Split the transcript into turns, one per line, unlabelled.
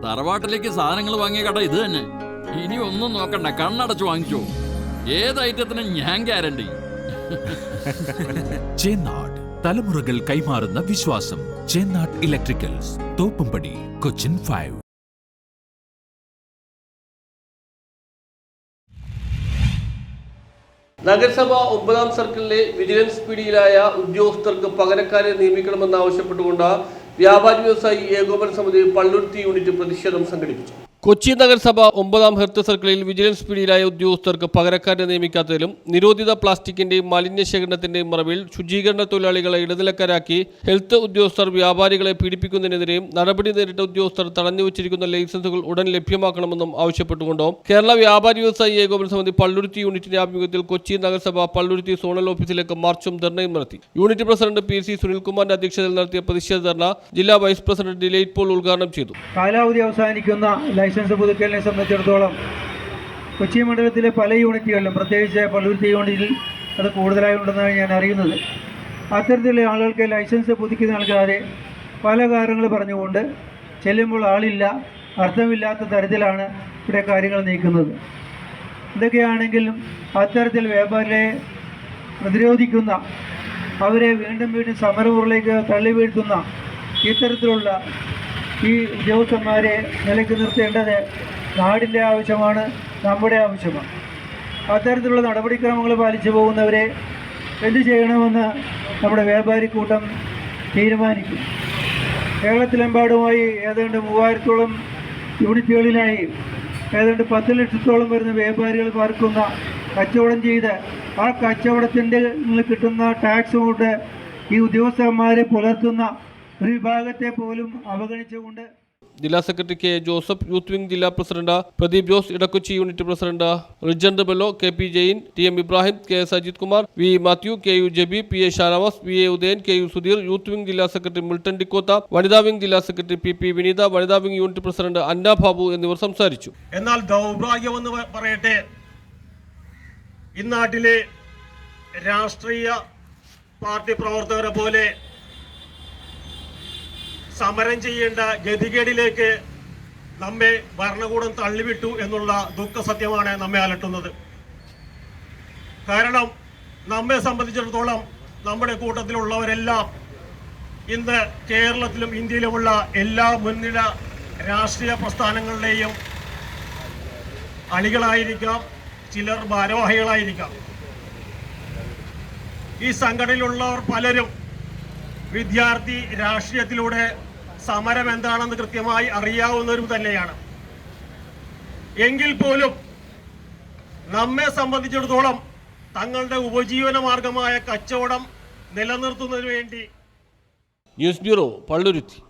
തറവാട്ടിലേക്ക് സാധനങ്ങൾ വാങ്ങിയ കട ഇത് തന്നെ. ഇനി ഒന്നും നോക്കണ്ട, കണ്ണടച്ച് വാങ്ങിച്ചോ. ഏത് ഐറ്റത്തിനും ഞാൻ ഗ്യാരണ്ടി.
ചേന്നാട്, തലമുറകൾ കൈമാറുന്ന വിശ്വാസം. ചേന്നാട് ഇലക്ട്രിക്കൽസ്, തോപ്പുംപടി, കൊച്ചിൻ 5.
നഗരസഭ 9ാം സർക്കിളിലെ വിജിലൻസ് പിടിയിലായ ഉദ്യോഗസ്ഥർക്ക് പകരക്കാരെ നിയമിക്കണമെന്നാവശ്യപ്പെട്ടുകൊണ്ട് വ്യാപാരി വ്യവസായി ഏകോപന സമിതി പള്ളുരുത്തി യൂണിറ്റ് പ്രതിഷേധം സംഘടിപ്പിച്ചു. കൊച്ചി നഗരസഭ 9ാം ഹെർത്ത് സർക്കിളിൽ വിജിലൻസ് പിടിയിലായ ഉദ്യോഗസ്ഥർക്ക് പകരക്കാരെ നിയമിക്കാത്തതിലും നിരോധിത പ്ലാസ്റ്റിക്കിന്റെയും മാലിന്യ ശേഖരണത്തിന്റെയും മറവിൽ ശുചീകരണ തൊഴിലാളികളെ ഇടനിലക്കാരാക്കി ഹെൽത്ത് ഉദ്യോഗസ്ഥർ വ്യാപാരികളെ പീഡിപ്പിക്കുന്നതിനെതിരെയും നടപടി നേരിട്ട ഉദ്യോഗസ്ഥർ തടഞ്ഞുവച്ചിരിക്കുന്ന ലൈസൻസുകൾ ഉടൻ ലഭ്യമാക്കണമെന്നും ആവശ്യപ്പെട്ടുകൊണ്ടോ കേരള വ്യാപാരി വ്യവസായി ഏകോപന സമിതി പള്ളുരുത്തി യൂണിറ്റിന്റെ ആഭിമുഖ്യത്തിൽ കൊച്ചി നഗരസഭ പള്ളുരുത്തി സോണൽ ഓഫീസിലേക്ക് മാർച്ചും ധർണയും നടത്തി. യൂണിറ്റ് പ്രസിഡന്റ് PC സുനിൽകുമാറിന്റെ അധ്യക്ഷതയിൽ നടത്തിയ പ്രതിഷേധ ധർണ ജില്ലാ വൈസ് പ്രസിഡന്റ് ഡിലൈറ്റ് പോൾ ഉദ്ഘാടനം ചെയ്തു.
കാലാവധി അവസാനിക്കുന്ന ലൈസൻസ് പുതുക്കലിനെ സംബന്ധിച്ചിടത്തോളം കൊച്ചി മണ്ഡലത്തിലെ പല യൂണിറ്റുകളിലും, പ്രത്യേകിച്ച് പള്ളുരുത്തി യൂണിറ്റിൽ അത് കൂടുതലായി ഉണ്ടെന്നാണ് ഞാൻ അറിയുന്നത്. അത്തരത്തിലുള്ള ആളുകൾക്ക് ലൈസൻസ് പുതുക്കി നൽകാതെ പല കാര്യങ്ങൾ പറഞ്ഞുകൊണ്ട് ചെല്ലുമ്പോൾ ആളില്ല, അർത്ഥമില്ലാത്ത തരത്തിലാണ് ഇവിടെ കാര്യങ്ങൾ നീക്കുന്നത്. ഇതൊക്കെയാണെങ്കിലും അത്തരത്തിൽ വ്യാപാരികളെ പ്രതിരോധിക്കുന്ന, അവരെ വീണ്ടും വീണ്ടും സമരമുറിലേക്ക് തള്ളി വീഴ്ത്തുന്ന ഇത്തരത്തിലുള്ള ഈ ഉദ്യോഗസ്ഥന്മാരെ നിലയ്ക്ക് നിർത്തേണ്ടത് നാടിൻ്റെ ആവശ്യമാണ്, നമ്മുടെ ആവശ്യമാണ്. അത്തരത്തിലുള്ള നടപടിക്രമങ്ങൾ പാലിച്ചു പോകുന്നവരെ എന്തു ചെയ്യണമെന്ന് നമ്മുടെ വ്യാപാരി കൂട്ടം തീരുമാനിക്കും. കേരളത്തിലെമ്പാടുമായി ഏതാണ്ട് 3000-ഓളം യൂണിറ്റുകളിലായി ഏതാണ്ട് 10 ലക്ഷത്തോളം വരുന്ന വ്യാപാരികൾ പാർക്കുന്ന കച്ചവടം ചെയ്ത് ആ കച്ചവടത്തിൻ്റെ കിട്ടുന്ന ടാക്സ് കൊണ്ട് ഈ ഉദ്യോഗസ്ഥന്മാരെ പുലർത്തുന്ന ഒരു വിഭാഗത്തെ പോലും അവഗണിച്ചുകൊണ്ട്
ജില്ലാ secretary K Joseph, youth wing ജില്ലാ president Pradeep Jose, Edakochi unit president റിജൻഡ് Bello, KP Jain, TM Ibrahim, KS Ajith Kumar, V Mathew, KU Jabi, PA Shanavas, VA Udayan, KU Sudheer, youth wing ജില്ലാ സെക്രട്ടറി മിൽട്ടൺ ഡിക്കോത്ത, വനിതാ വിംഗ് ജില്ലാ സെക്രട്ടറി PP വിനീത, വനിതാ wing unit president Anna Babu എന്നിവർ സംസാരിച്ചു.
എന്നാൽ ദൗർഭാഗ്യമെന്ന് പറയട്ടെ, ഇന്നാട്ടിലെ രാഷ്ട്രീയ പാർട്ടി പ്രവർത്തകരെ പോലെ സമരം ചെയ്യേണ്ട ഗതികേടിലേക്ക് നമ്മെ ഭരണകൂടം തള്ളിവിട്ടു എന്നുള്ള ദുഃഖസത്യമാണ് നമ്മെ അലട്ടുന്നത്. കാരണം നമ്മെ സംബന്ധിച്ചിടത്തോളം നമ്മുടെ കൂട്ടത്തിലുള്ളവരെല്ലാം ഇന്ന് കേരളത്തിലും ഇന്ത്യയിലുമുള്ള എല്ലാ മുൻനിര രാഷ്ട്രീയ പ്രസ്ഥാനങ്ങളുടെയും അണികളായിരിക്കാം, ചിലർ ഭാരവാഹികളായിരിക്കാം. ഈ സംഘടനയിലുള്ളവർ പലരും വിദ്യാർത്ഥി രാഷ്ട്രീയത്തിലൂടെ സമരം എന്താണെന്ന് കൃത്യമായി അറിയാവുന്നവരും തന്നെയാണ്. എങ്കിൽ പോലും നമ്മെ സംബന്ധിച്ചിടത്തോളം തങ്ങളുടെ ഉപജീവന മാർഗമായ കച്ചവടം നിലനിർത്തുന്നതിന് വേണ്ടി.
News bureau, Palluruthy.